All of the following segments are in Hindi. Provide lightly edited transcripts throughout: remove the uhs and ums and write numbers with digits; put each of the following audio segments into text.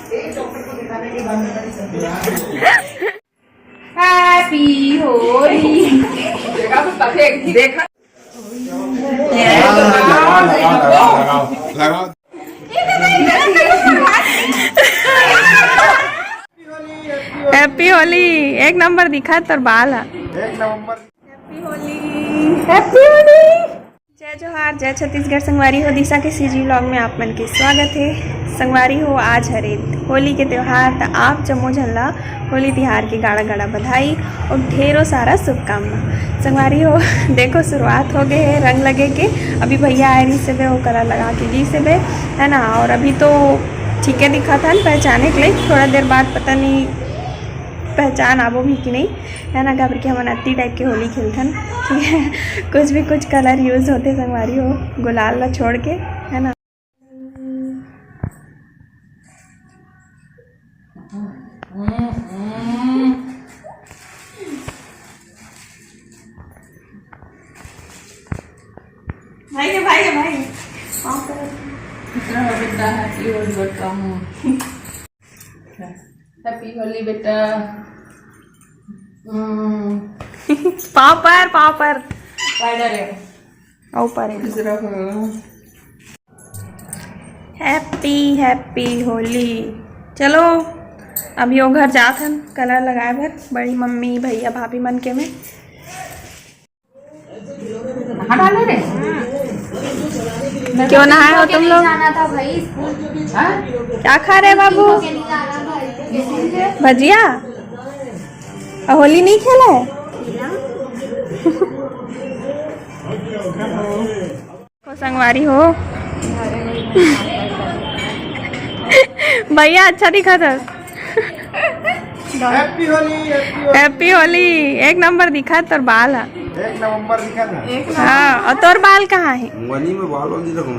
हैप्पी होली। देखा हैप्पी होली। एक नंबर दिखा तर बाल है। एक नवंबर। Happy Holi, happy Holi. जय जोहार, जय छत्तीसगढ़। संगवारी हो दिशा के सीजी व्लॉग में आप मन के स्वागत है। संगवारी हो आज हरे होली के त्यौहार तो आप जम्मो झल्ला होली तिहार की गाड़ा गाड़ा बधाई और ढेरों सारा शुभकामना। संगवारी हो देखो शुरुआत हो गए है रंग लगे के। अभी भैया आए रही से वे वो कलर लगा के जी से वे है ना। और अभी तो ठीक है दिखा था पहचाने के लिए, थोड़ा देर बाद पता नहीं पहचान आबो भी कि नहीं है ना। घबर के हम अत्ती टाइप के होली खेलथन, ठीक है। कुछ भी कुछ कलर यूज़ होते संगवारी हो, गुलाल ला छोड़ के है ना। भाई के भाई के भाई बेटा हैप्पी होली बेटा। हैप्पी होली बेटा। पाँव पर ऊपर हैप्पी होली। चलो अभी वो घर जात हन कलर लगाए भर बड़ी मम्मी भैया भाभी मन के में। डाले रे क्यों नहाए हो तुम लोग? जाना था भाई स्कूल। क्या खा रहे बाबू? के नहीं जाना था। भजिया। होली नहीं खेला है? को संगवारी हो भैया अच्छा दिखा था। Happy Holi, happy Holi. एक नंबर दिखा तोर बाल है। एक नवंबर दिखा था। हाँ और तोर बाल कहाँ है? वनी में बाल वाली रखूं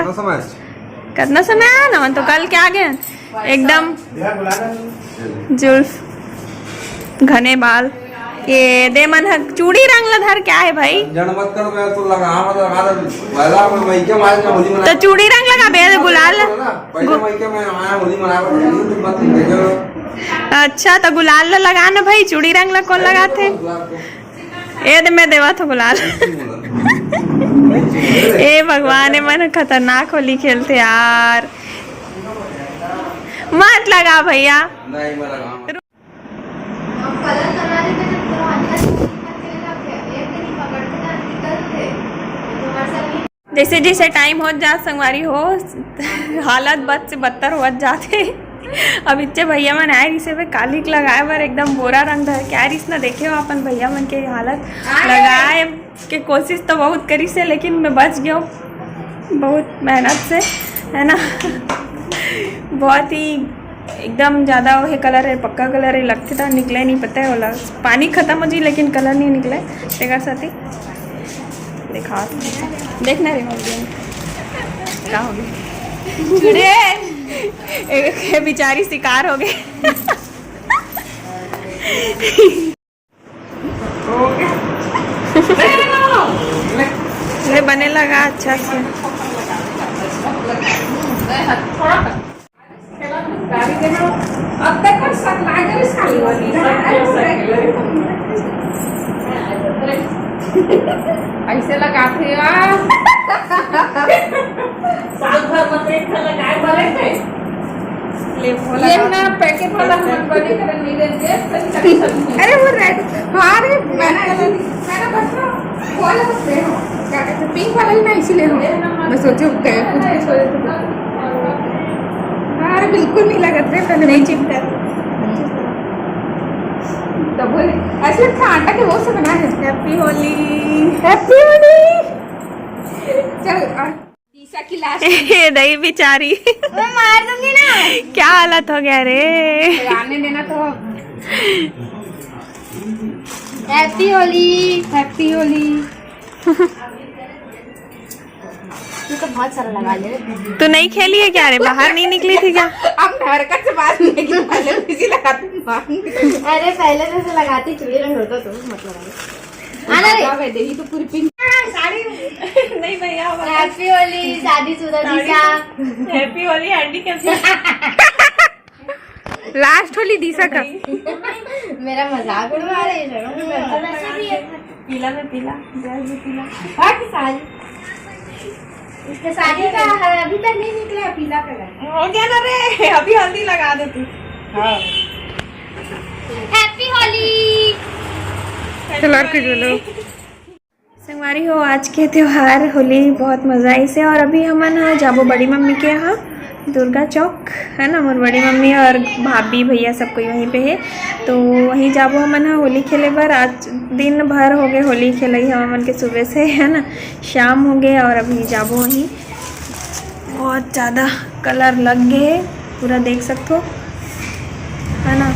तो समय कितना समय आया ना तो कल क्या गए एकदम जुल्फ घने बाल। ये दे मन चूड़ी रंग ला धर क्या है भाई? जन मत कर मैं तो लगा पहला मैं के मार के होली मना तो चूड़ी रंग लगा बे गुलाल। पहले मैं के मैं आया होली मना रहा मत देखो। अच्छा तो गुलाल ला लगा ना भाई, चूड़ी रंग ला कौन लगाते? ए दे मैं देवा था गुलाल। ए भगवान है मन खतरनाक होली खेलते यार। मत लगा भैया। नहीं मैं लगा कलर करा रहे थे जब तो अंदर एक नहीं पकड़ते ना निकलते तुम्हारे साथ। जैसे जैसे टाइम हो जा संगवारी हो हालत बद से बदतर हो जाते। अब इतने भैया मन आए रही से वे काली लगाए बर एकदम बोरा रंग धर के आए रही ना। देखे हो अपन भैया मन के हालत लगाए के कोशिश तो बहुत करी से, लेकिन मैं बच गया बहुत मेहनत से है ना। बहुत ही एकदम ज़्यादा वही कलर है, पक्का कलर है लगते था, निकले नहीं पता है वाला पानी खत्म हो जी लेकिन कलर नहीं निकले तेगर साथी। देखा देखना रे क्या हो गया एक बेचारी शिकार हो गई। ले बने लगा अच्छा से। अब तक कर सब लागे साली वाली ऐसे लगाते साल भर मत लगाए वाले थे। ये ना पैकेट वाला हम बने कर नहीं देंगे। अरे वो रेड हाँ रे मैंने बस वाला से हो क्या कहते पिंक वाला ही ना इसीलिए हो मैं सोचे कुछ अरे बिल्कुल नहीं लगत रे पहले नहीं चिपका तब बोले ऐसे लगता आटा के वो से बना है। Happy Holi, happy Holi. चल तीसरा की लास्ट नहीं बेचारी मैं मार दूंगी ना। क्या हालत हो गया रे। आने देना तो। Happy Holi, happy Holi. तू तो बहुत सारा लगा ले। तू नहीं खेली है क्या रे? बाहर नहीं निकली थी क्या? अब हरकत से बात नहीं की पहले किसी लगाती अरे पहले से लगाती चूड़ी रंग होता तो मतलब आना रे देखी तो पूरी पिंक साड़ी। नहीं भैया हैप्पी होली शादीशुदा दिशा। हैप्पी होली आंटी कैसे लास्ट होली दिशा का। मेरा मजाक उड़वा रहे हैं। पीला में पीला, ड्रेस भी पीला। इसके शादी का अभी तक नहीं निकला पीला कलर। हो गया ना रे, अभी हल्दी लगा दे तू। हैप्पी होली। चलो और कुछ बोलो। संगवारी हो, आज के त्यौहार होली बहुत मज़ा आई से। और अभी हमन है जाबो बड़ी मम्मी के यहाँ दुर्गा चौक है ना, मोर बड़ी मम्मी और भाभी भैया सब कोई वहीं पे है, तो वहीं जाबो हमन है होली खेले बर। आज दिन भर हो गए होली खेले हम हमन के सुबह से है ना, शाम हो गए और अभी जाबो वहीं। बहुत ज़्यादा कलर लग गए पूरा, देख सकते हो है ना।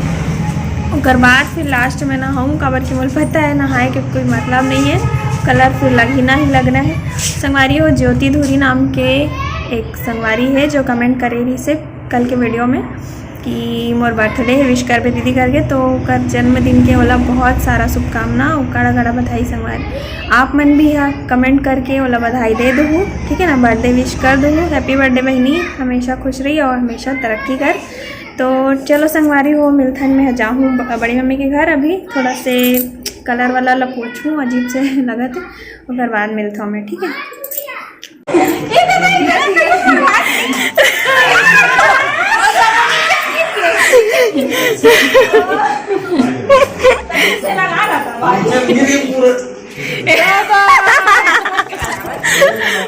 उसके बाद फिर लास्ट में नहाऊँ, काबर की मुझे पता है नहाए के कोई मतलब नहीं है, कलर फिर लगना ही लगना है। संगवारी हो, ज्योति धूरी नाम के एक संगवारी है जो कमेंट करे रही से कल के वीडियो में कि मोर बर्थडे है, विश कर पे दीदी करके, तो कर जन्मदिन के वाला बहुत सारा शुभकामना और कड़ा कड़ा बधाई। संगवारी आप मन भी यहाँ कमेंट करके वाला बधाई दे दो, ठीक है ना, बर्थडे विश कर दो। हैप्पी बर्थडे बहनी, हमेशा खुश रही और हमेशा तरक्की कर। तो चलो संगवारी हो, मिलथन में जाऊँ बड़ी मम्मी के घर, अभी थोड़ा से कलर वाला पोछूँ, अजीब से लगा थे, उसके बाद मिलता हूँ मैं, ठीक है।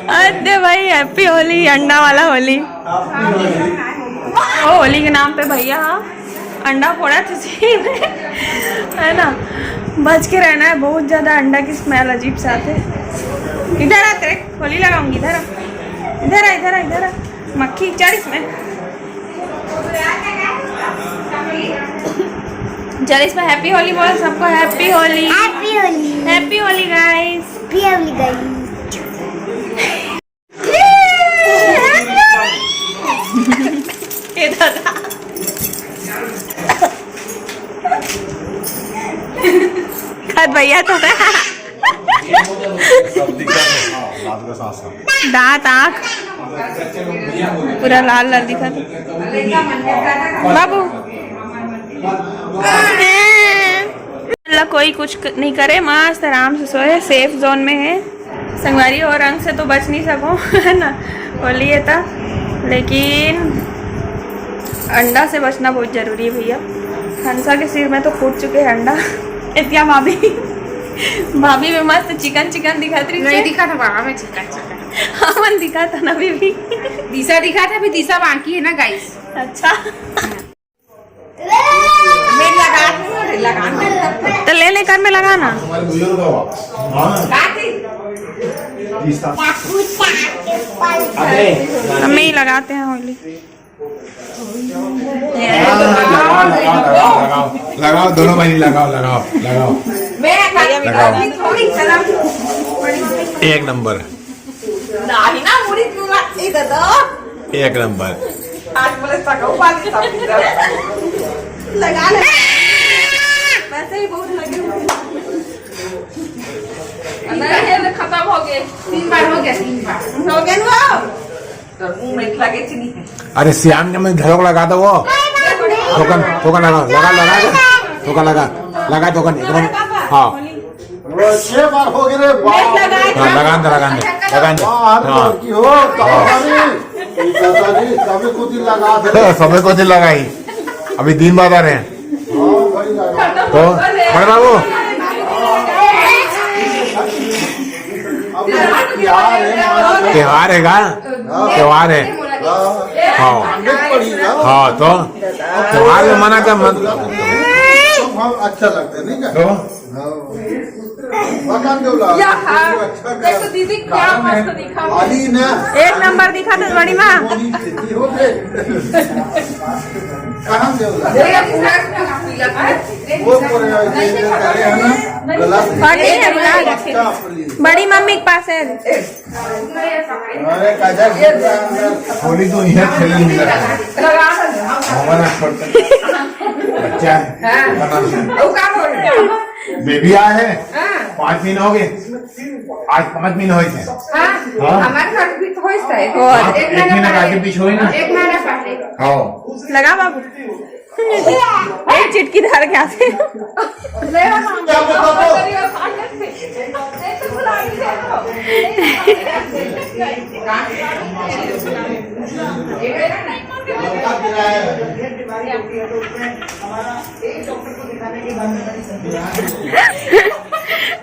अरे भाई हैप्पी होली, अंडा वाला होली। ओ होली के नाम पे भैया अंडा फोड़ा थे है ना, बच के रहना है, बहुत ज़्यादा अंडा की स्मेल अजीब से आते। इधर आ, तेरे होली लगाऊंगी, इधर आ, इधर आ, इधर आ, इधर आ, मक्खी चढ़ इसमें, चल इसमें हैप्पी होली बोल सबको, happy Holi, happy Holi, happy Holi guys, happy Holi guys. ये दादा खत भैया तो दांत आँख पूरा लाल लाल दिखा बाबू। अल्लाह कोई कुछ नहीं करे, मस्त आराम से सोए, सेफ जोन में है। संगवारी और रंग से तो बच नहीं सको है ना, होली है था, लेकिन अंडा से बचना बहुत ज़रूरी है भैया। हंसा के सिर में तो फूट चुके हैं अंडा। इतना भाभी भाभी में मस्त चिकन चिकन दिखा रही, नहीं दिखा था बाबा में चिकन। हाँ मन दिखा था ना बीबी, दिशा दिखा था, अभी दिशा बाकी है ना गाइस। अच्छा मेरी लगान तो ले लेकर में लगाना। हम ही लगाते हैं होली। लगाओ दोनों बहनी, लगाओ लगाओ लगाओ, एक नंबर, एक नंबर। लगा ले, वैसे ही बहुत लगे नहीं, खत्म हो गए, 3 बार हो गया, 3 बार हो गया ना, तो मुंह में लगे चीनी। अरे श्याम ने मैं झलक लगा दो, वो टोकन टोकन लगा लगा लगा टोकन लगा लगा टोकन एकदम। हाँ 6 बार हो गए रे, लगा दे लगा दे लगा दे, हाँ कभी खुद ही लगा दे, समय को दिल लगाई, अभी 3 बार आ रहे हैं। तो बड़े बाबू त्योहार है का, त्योहार है, हाँ हाँ, तो त्योहार में मना कर मत, अच्छा लगता है नहीं तो देखो दीदी क्या मस्त दिखा, अली ने एक नंबर दिखा था बड़ी माँ। कहाँ वो बड़ी मम्मी के पास है। होली तो यहाँ खेलेंगे, हमारा बच्चा बेबी आए हैं, 5 महीने हो गए, आज 5 महीने हुए थे। हमारे घर भी तो होता है, एक महीना आगे पीछे हुई ना, 1 महीना पहले। हाँ लगा बाबू, एक चिटकी धर के आते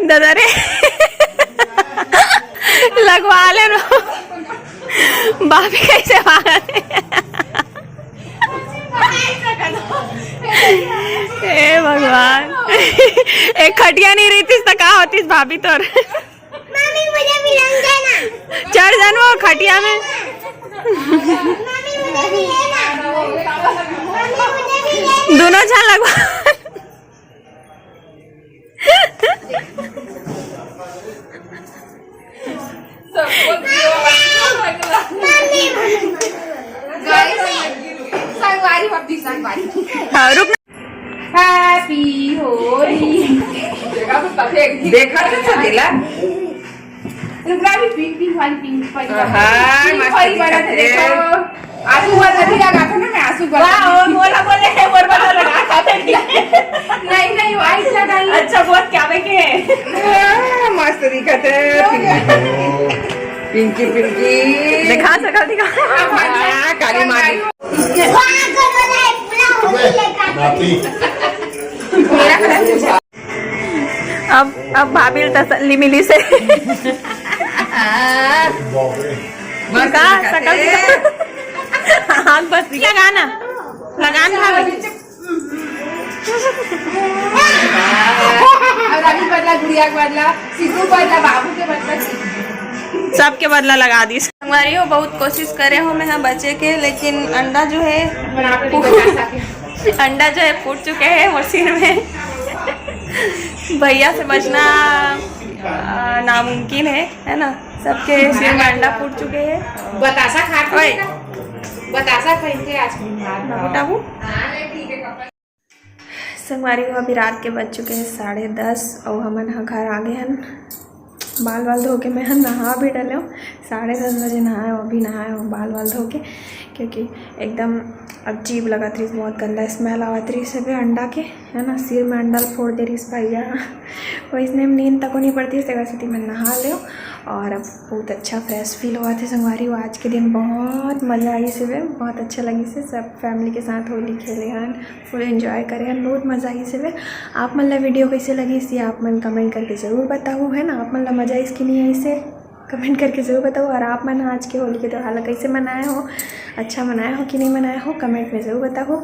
दादा रे लगवा ले रो भाभी कैसे भागा हे भगवान एक खटिया नहीं रही थी तो कहा होती भाभी तो मम्मी मुझे भी रंग देना। चढ़ जान वो खटिया में मम्मी मुझे भी लेना। मम्मी मुझे भी लेना। दोनों जन लगवा संगवारी वापसी संगवारी हाँ रुक हैप्पी होली देखा तो चलेला रुकना भी पिंक पिंक वाली पिंक वाली वाली वाला था देखो आंसू वाला भी लगा था ना मैं आंसू वाला बोला बोले और बता लगा खाते नहीं वाइट लगाई अच्छा बहुत क्या बेके मस्त दिखते पिंकी पिंकी दिखा सकल दिखा काली मारी वहाँ को बनाए पूरा होली लेकर। अब भाभी तसल्ली मिली से दिखा सकल हाथ बस लगाना लगान भाभी रवि बदला गुड़िया के बदला सिद्धू बदला बाबू के बदला सबके बदला लगा दी हमारी हो बहुत कोशिश करे हो मैं यहाँ बचे के लेकिन अंडा जो है फूट चुके हैं वो सिर में भैया से बचना नामुमकिन है ना सबके सिर में अंडा फूट चुके हैं बतासा खा के बतासा खाई के आज बेटाबू संगवारी हो अभी रात के बज चुके हैं 10:30 और हमन घर आ गए हैं बाल वाल धो के मैं नहा भी डले हूँ 10:30 बजे नहाए अभी नहाए हूँ बाल वाल धो के क्योंकि एकदम अजीब लगा थी बहुत गंदा स्मेल आवा थी से भी अंडा के है ना सिर में अंडा फोड़ दे रही भैया वैसने में नींद तक नहीं पड़ती इस जगह से मैं नहा ले और अब बहुत अच्छा फ्रेश फील हुआ था संगवारी हो आज के दिन बहुत मज़ा आई से बहुत अच्छा लगी से सब फैमिली के साथ होली खेले हैं फुल एंजॉय करे हैं बहुत मज़ा आई से आप मतलब वीडियो कैसे लगी इसे आप मन कमेंट करके ज़रूर बताओ है ना आप मतलब मज़ा इसकी नहीं है इसे कमेंट करके ज़रूर बताओ और आप मन आज के होली के त्यौहार कैसे मनाए हो अच्छा मनाया हो कि नहीं मनाया हो कमेंट में ज़रूर बताओ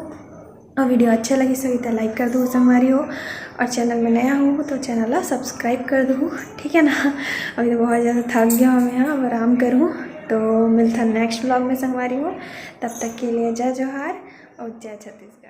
और वीडियो अच्छा लगी सही तो लाइक कर दो संगवारी हो और चैनल में नया हो तो चैनल सब्सक्राइब कर दो ठीक है ना अभी तो बहुत ज़्यादा थक गया हूँ मैं यहाँ अब आराम करूँ तो मिलता नेक्स्ट व्लॉग में संगवारी हो तब तक के लिए जय जोहार और जय छत्तीसगढ़।